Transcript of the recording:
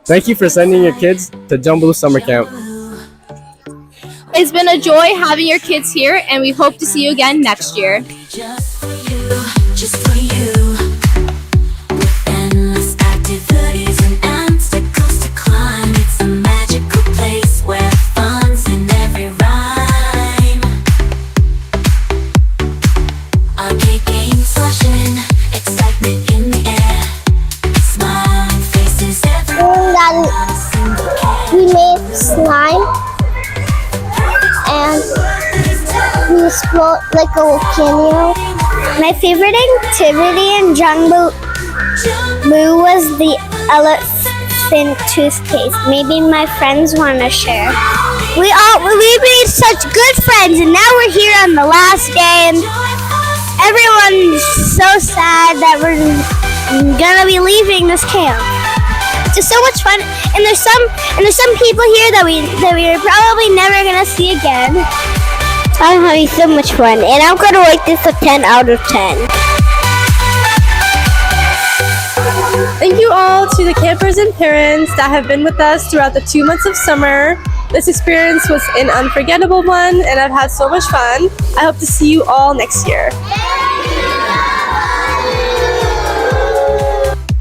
Thank you for sending your kids to Jumbo Summer Camp. It's been a joy having your kids here, and we hope to see you again next year. Just for you, just for you. With endless activities and obstacles to climb, it's a magical place where fun's in every rhyme. Arcade games flashing, excitement in the air, smiling faces everywhere. We made slime and we explode like a volcano. My favorite activity in Jumbo was the elephant toothpaste. Maybe my friends want to share. We made such good friends, and now we're here on the last day, and everyone's so sad that we're gonna be leaving this camp. It's just so much fun, and there's some people here that we're probably never gonna see again. I'm having so much fun, and I'm gonna rate this a 10 out of 10. Thank you all to the campers and parents that have been with us throughout the 2 months of summer. This experience was an unforgettable one, and I've had so much fun. I hope to see you all next year.